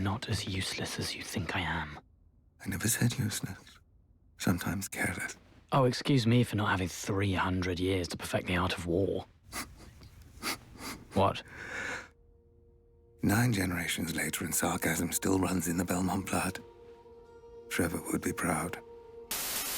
I'm not as useless as you think I am. I never said useless. Sometimes careless. Oh, excuse me for not having 300 years to perfect the art of war. What? 9 generations later and sarcasm still runs in the Belmont blood. Trevor would be proud.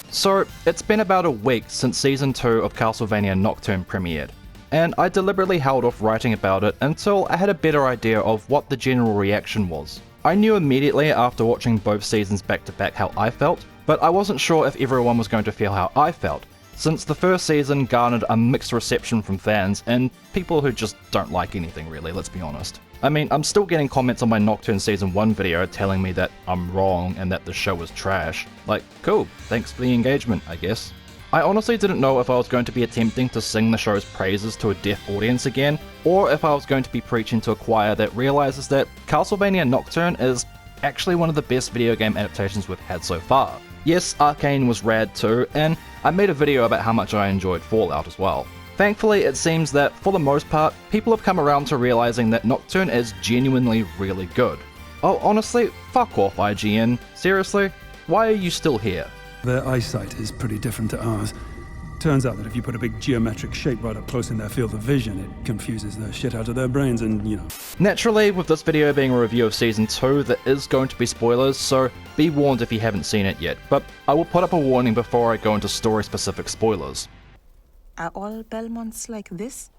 So, it's been about a week since Season 2 of Castlevania Nocturne premiered, and I deliberately held off writing about it until I had a better idea of what the general reaction was. I knew immediately after watching both seasons back to back how I felt, but I wasn't sure if everyone was going to feel how I felt, since the first season garnered a mixed reception from fans and people who just don't like anything really, let's be honest. I mean, I'm still getting comments on my Nocturne Season 1 video telling me that I'm wrong and that the show is trash. Like, cool, thanks for the engagement, I guess. I honestly didn't know if I was going to be attempting to sing the show's praises to a deaf audience again, or if I was going to be preaching to a choir that realizes that Castlevania Nocturne is actually one of the best video game adaptations we've had so far. Yes, Arcane was rad too, and I made a video about how much I enjoyed Fallout as well. Thankfully, it seems that, for the most part, people have come around to realizing that Nocturne is genuinely really good. Oh, honestly, fuck off IGN. Seriously? Why are you still here? Their eyesight is pretty different to ours. Turns out that if you put a big geometric shape right up close in their field of vision, it confuses the shit out of their brains and, you know. Naturally, with this video being a review of Season 2, there is going to be spoilers, so be warned if you haven't seen it yet, but I will put up a warning before I go into story-specific spoilers. Are all Belmonts like this?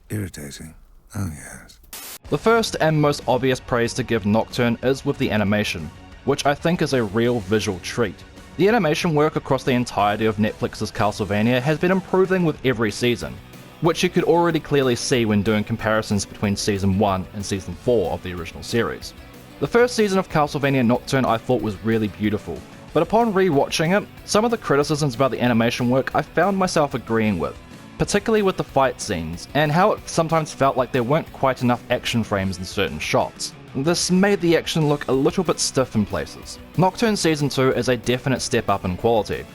Irritating. Oh yes. The first and most obvious praise to give Nocturne is with the animation, which I think is a real visual treat. The animation work across the entirety of Netflix's Castlevania has been improving with every season, which you could already clearly see when doing comparisons between Season 1 and Season 4 of the original series. The first season of Castlevania Nocturne I thought was really beautiful, but upon re-watching it, some of the criticisms about the animation work I found myself agreeing with, particularly with the fight scenes, and how it sometimes felt like there weren't quite enough action frames in certain shots. This made the action look a little bit stiff in places. Nocturne Season 2 is a definite step up in quality,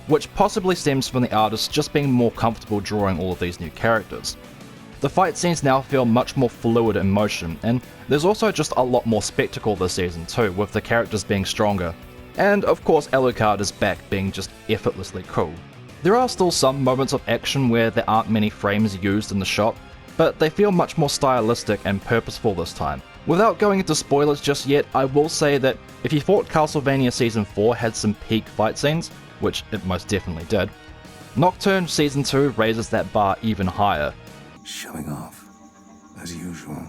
which possibly stems from the artist just being more comfortable drawing all of these new characters. The fight scenes now feel much more fluid in motion, and there's also just a lot more spectacle this season too, with the characters being stronger. And of course Alucard is back being just effortlessly cool. There are still some moments of action where there aren't many frames used in the shot, but they feel much more stylistic and purposeful this time. Without going into spoilers just yet, I will say that if you thought Castlevania Season 4 had some peak fight scenes, which it most definitely did, Nocturne Season 2 raises that bar even higher. Showing off, as usual.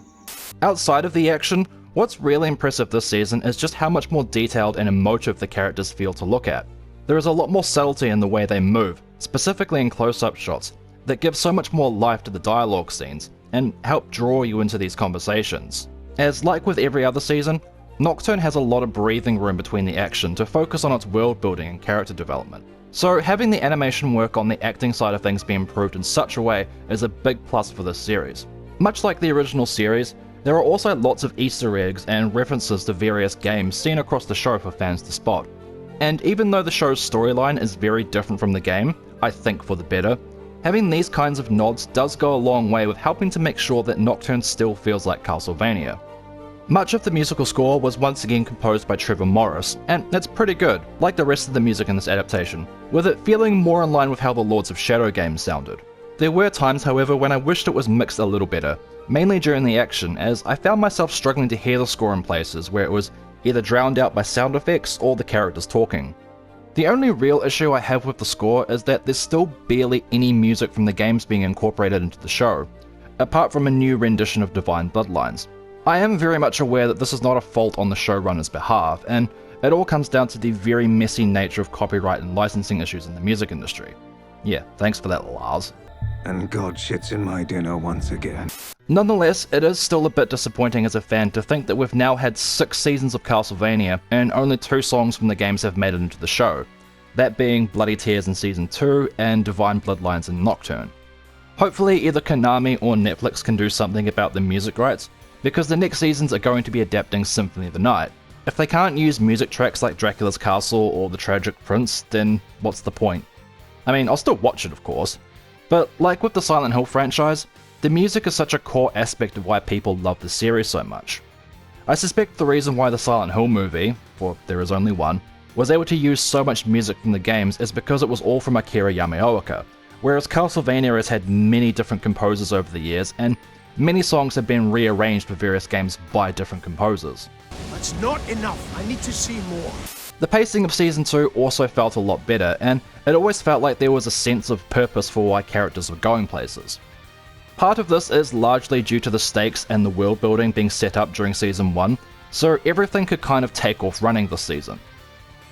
Outside of the action, what's really impressive this season is just how much more detailed and emotive the characters feel to look at. There is a lot more subtlety in the way they move, specifically in close-up shots, that give so much more life to the dialogue scenes, and help draw you into these conversations. As like with every other season, Nocturne has a lot of breathing room between the action to focus on its world building and character development. So having the animation work on the acting side of things be improved in such a way is a big plus for this series. Much like the original series, there are also lots of Easter eggs and references to various games seen across the show for fans to spot. And even though the show's storyline is very different from the game, I think for the better, having these kinds of nods does go a long way with helping to make sure that Nocturne still feels like Castlevania. Much of the musical score was once again composed by Trevor Morris, and that's pretty good, like the rest of the music in this adaptation, with it feeling more in line with how the Lords of Shadow games sounded. There were times, however, when I wished it was mixed a little better, mainly during the action, as I found myself struggling to hear the score in places where it was either drowned out by sound effects or the characters talking. The only real issue I have with the score is that there's still barely any music from the games being incorporated into the show, apart from a new rendition of Divine Bloodlines. I am very much aware that this is not a fault on the showrunner's behalf, and it all comes down to the very messy nature of copyright and licensing issues in the music industry. Yeah, thanks for that, Lars. And God shits in my dinner once again. Nonetheless, it is still a bit disappointing as a fan to think that we've now had 6 seasons of Castlevania, and only 2 songs from the games have made it into the show, that being Bloody Tears in Season 2 and Divine Bloodlines in Nocturne. Hopefully either Konami or Netflix can do something about the music rights, because the next seasons are going to be adapting Symphony of the Night. If they can't use music tracks like Dracula's Castle or The Tragic Prince, then what's the point? I mean, I'll still watch it of course, but like with the Silent Hill franchise, the music is such a core aspect of why people love the series so much. I suspect the reason why the Silent Hill movie, for there is only one, was able to use so much music from the games is because it was all from Akira Yamaoka, whereas Castlevania has had many different composers over the years, and many songs have been rearranged for various games by different composers. That's not enough. I need to see more. The pacing of Season 2 also felt a lot better, and it always felt like there was a sense of purpose for why characters were going places. Part of this is largely due to the stakes and the world building being set up during Season 1, so everything could kind of take off running this season.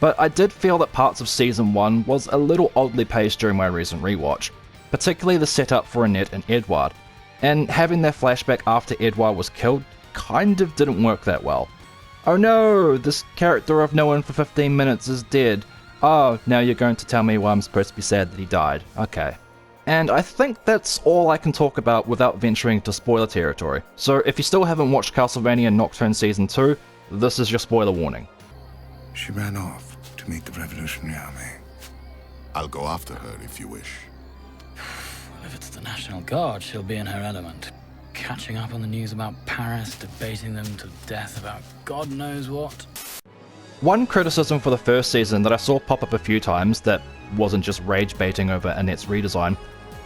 But I did feel that parts of Season 1 was a little oddly paced during my recent rewatch, particularly the setup for Annette and Edward, and having their flashback after Edward was killed kind of didn't work that well. Oh no, this character I've known for 15 minutes is dead. Oh, now you're going to tell me why I'm supposed to be sad that he died. Okay. And I think that's all I can talk about without venturing into spoiler territory. So if you still haven't watched Castlevania Nocturne Season 2, this is your spoiler warning. She ran off to meet the Revolutionary Army. I'll go after her if you wish. If it's the National Guard, she'll be in her element. Catching up on the news about Paris, debating them to death about God knows what. One criticism for the first season that I saw pop up a few times that wasn't just rage baiting over Annette's redesign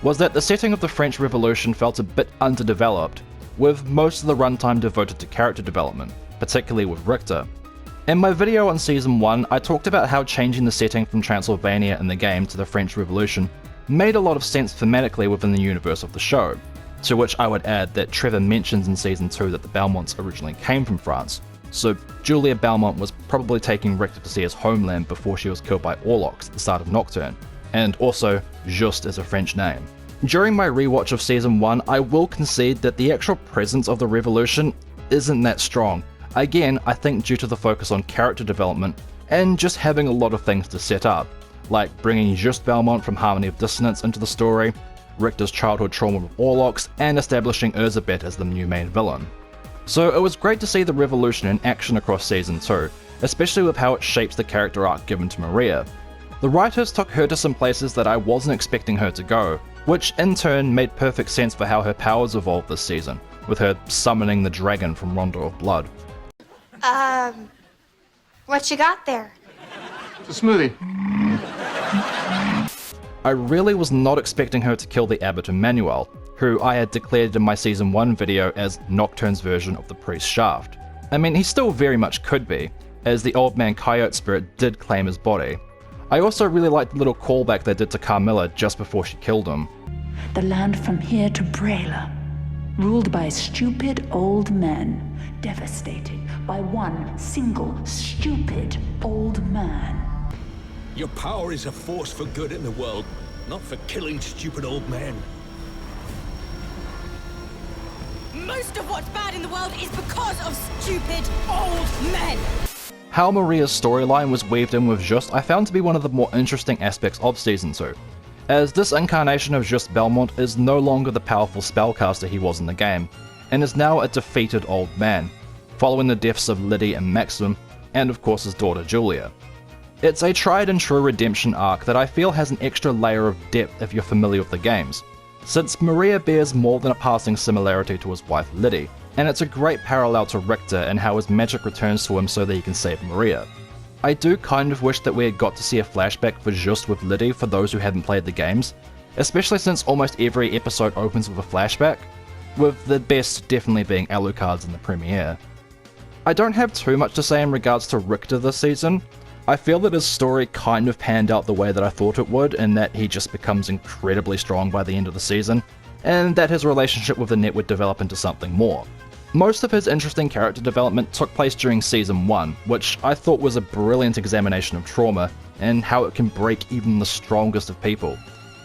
was that the setting of the French Revolution felt a bit underdeveloped, with most of the runtime devoted to character development, particularly with Richter. In my video on Season 1, I talked about how changing the setting from Transylvania in the game to the French Revolution made a lot of sense thematically within the universe of the show, to which I would add that Trevor mentions in Season 2 that the Belmonts originally came from France, so Julia Belmont was probably taking Richter to see his homeland before she was killed by Orlocks at the start of Nocturne, and also Juste is a French name. During my rewatch of Season 1, I will concede that the actual presence of the Revolution isn't that strong, again I think due to the focus on character development and just having a lot of things to set up, like bringing Juste Belmont from Harmony of Dissonance into the story, Richter's childhood trauma with Orlocks, and establishing Erzsébet as the new main villain. So it was great to see the Revolution in action across Season 2, especially with how it shapes the character arc given to Maria. The writers took her to some places that I wasn't expecting her to go, which in turn made perfect sense for how her powers evolved this season, with her summoning the dragon from Rondo of Blood. What you got there? It's a smoothie. I really was not expecting her to kill the Abbot Emmanuel, who I had declared in my Season 1 video as Nocturne's version of the Priest Shaft. I mean, he still very much could be, as the old man coyote spirit did claim his body. I also really liked the little callback they did to Carmilla just before she killed him. The land from here to Brela, ruled by stupid old men, devastated by one single stupid old man. Your power is a force for good in the world, not for killing stupid old men. Most of what's bad in the world is because of stupid old men. How Maria's storyline was weaved in with Juste I found to be one of the more interesting aspects of Season 2, as this incarnation of Juste Belmont is no longer the powerful spellcaster he was in the game, and is now a defeated old man, following the deaths of Liddy and Maxim, and of course his daughter Julia. It's a tried and true redemption arc that I feel has an extra layer of depth if you're familiar with the games, since Maria bears more than a passing similarity to his wife Liddy, and it's a great parallel to Richter and how his magic returns to him so that he can save Maria. I do kind of wish that we had got to see a flashback for Juste with Liddy for those who haven't played the games, especially since almost every episode opens with a flashback, with the best definitely being Alucard's in the premiere. I don't have too much to say in regards to Richter this season. I feel that his story kind of panned out the way that I thought it would, in that he just becomes incredibly strong by the end of the season, and that his relationship with Annette would develop into something more. Most of his interesting character development took place during Season 1, which I thought was a brilliant examination of trauma, and how it can break even the strongest of people,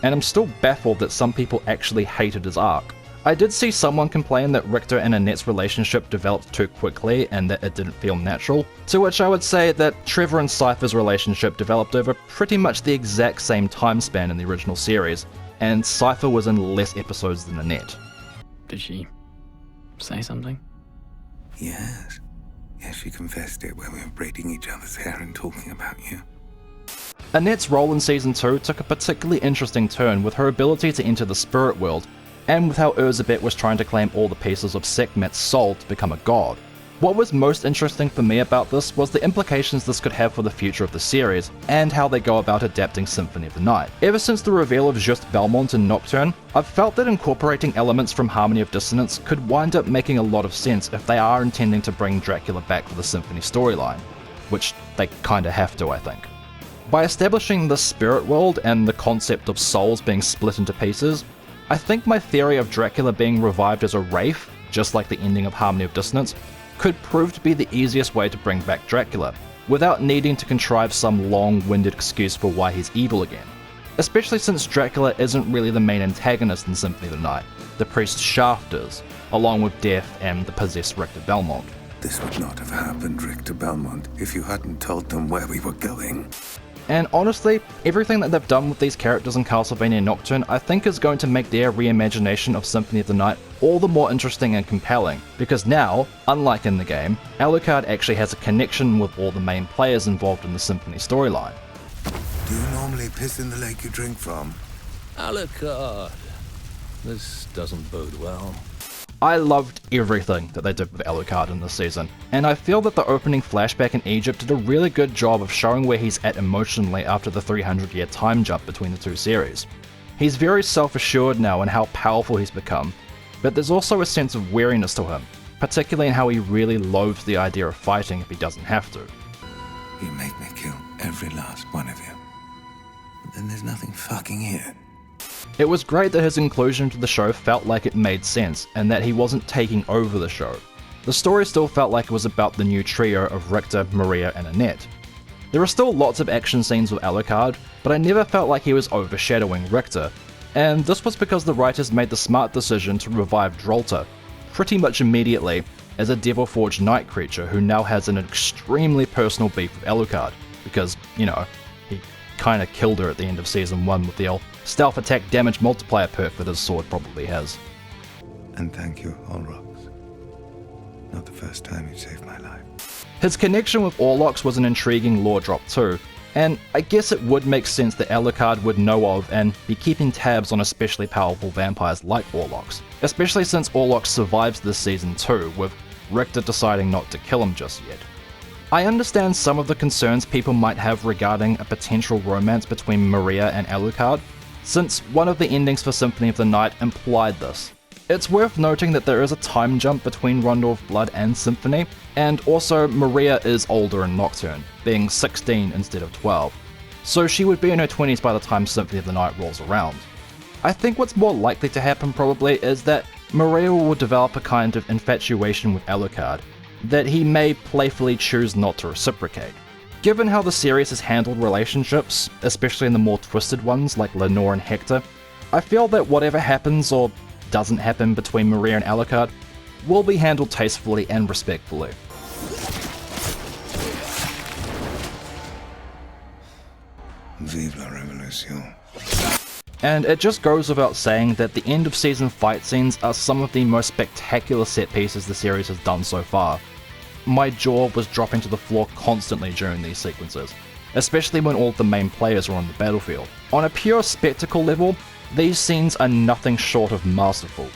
and I'm still baffled that some people actually hated his arc. I did see someone complain that Richter and Annette's relationship developed too quickly and that it didn't feel natural, to which I would say that Trevor and Cypher's relationship developed over pretty much the exact same time span in the original series, and Cypher was in less episodes than Annette. Did she say something? Yes. Yes, she confessed it when we were braiding each other's hair and talking about you. Annette's role in Season 2 took a particularly interesting turn with her ability to enter the spirit world, and with how Erzsébet was trying to claim all the pieces of Sekhmet's soul to become a god. What was most interesting for me about this was the implications this could have for the future of the series, and how they go about adapting Symphony of the Night. Ever since the reveal of Juste Belmont in Nocturne, I've felt that incorporating elements from Harmony of Dissonance could wind up making a lot of sense if they are intending to bring Dracula back for the Symphony storyline, which they kinda have to, I think. By establishing the spirit world and the concept of souls being split into pieces, I think my theory of Dracula being revived as a wraith, just like the ending of Harmony of Dissonance, could prove to be the easiest way to bring back Dracula, without needing to contrive some long-winded excuse for why he's evil again. Especially since Dracula isn't really the main antagonist in Symphony of the Night, the priest Shaft is, along with Death and the possessed Juste Belmont. This would not have happened, Juste Belmont, if you hadn't told them where we were going. And honestly, everything that they've done with these characters in Castlevania Nocturne I think is going to make their reimagination of Symphony of the Night all the more interesting and compelling, because now, unlike in the game, Alucard actually has a connection with all the main players involved in the Symphony storyline. Do you normally piss in the lake you drink from? Alucard. This doesn't bode well. I loved everything that they did with Alucard in this season, and I feel that the opening flashback in Egypt did a really good job of showing where he's at emotionally after the 300-year time jump between the two series. He's very self-assured now in how powerful he's become, but there's also a sense of weariness to him, particularly in how he really loathes the idea of fighting if he doesn't have to. You make me kill every last one of you. But then there's nothing fucking here. It was great that his inclusion to the show felt like it made sense, and that he wasn't taking over the show. The story still felt like it was about the new trio of Richter, Maria, and Annette. There are still lots of action scenes with Alucard, but I never felt like he was overshadowing Richter, and this was because the writers made the smart decision to revive Drolta pretty much immediately as a Devil-Forged night creature who now has an extremely personal beef with Alucard, because, you know, he kinda killed her at the end of Season 1 with the old stealth attack damage multiplier perk that his sword probably has. And thank you, Olrox. Not the first time you saved my life. His connection with Orlocks was an intriguing lore drop too, and I guess it would make sense that Alucard would know of and be keeping tabs on especially powerful vampires like Orlocks, especially since Orlocks survives this season too, with Richter deciding not to kill him just yet. I understand some of the concerns people might have regarding a potential romance between Maria and Alucard, since one of the endings for Symphony of the Night implied this. It's worth noting that there is a time jump between Rondo of Blood and Symphony, and also Maria is older in Nocturne, being 16 instead of 12, so she would be in her 20s by the time Symphony of the Night rolls around. I think what's more likely to happen probably is that Maria will develop a kind of infatuation with Alucard, that he may playfully choose not to reciprocate. Given how the series has handled relationships, especially in the more twisted ones like Lenore and Hector, I feel that whatever happens or doesn't happen between Maria and Alucard will be handled tastefully and respectfully. Vive la Revolution. And it just goes without saying that the end of season fight scenes are some of the most spectacular set pieces the series has done so far. My jaw was dropping to the floor constantly during these sequences, especially when all of the main players were on the battlefield. On a pure spectacle level, these scenes are nothing short of masterful.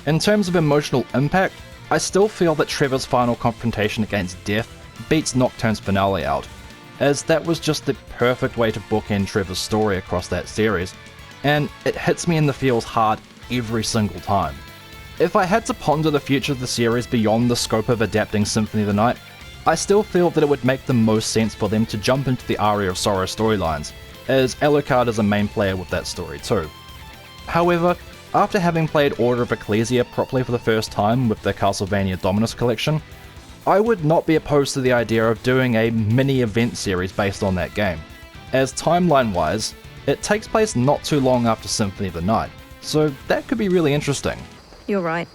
In terms of emotional impact, I still feel that Trevor's final confrontation against Death beats Nocturne's finale out, as that was just the perfect way to bookend Trevor's story across that series, and it hits me in the feels hard every single time. If I had to ponder the future of the series beyond the scope of adapting Symphony of the Night, I still feel that it would make the most sense for them to jump into the Aria of Sorrow storylines, as Alucard is a main player with that story too. However, after having played Order of Ecclesia properly for the first time with the Castlevania Dominus collection, I would not be opposed to the idea of doing a mini-event series based on that game, as timeline-wise, it takes place not too long after Symphony of the Night, so that could be really interesting. You're right.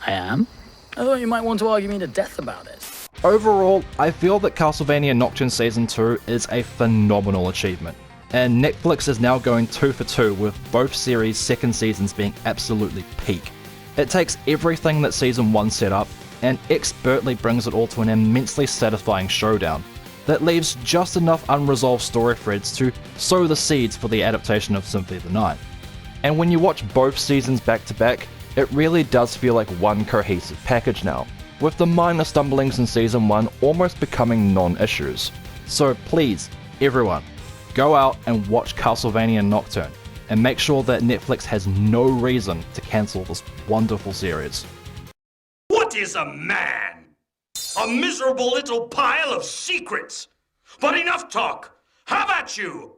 I am? I thought you might want to argue me to death about it. Overall, I feel that Castlevania Nocturne Season 2 is a phenomenal achievement, and Netflix is now going 2 for 2 with both series' second seasons being absolutely peak. It takes everything that Season 1 set up and expertly brings it all to an immensely satisfying showdown that leaves just enough unresolved story threads to sow the seeds for the adaptation of Symphony of the Night. And when you watch both seasons back to back, it really does feel like one cohesive package now. with the minor stumblings in Season 1 almost becoming non-issues. So please, everyone, go out and watch Castlevania Nocturne, and make sure that Netflix has no reason to cancel this wonderful series. What is a man? A miserable little pile of secrets! But enough talk! How about you?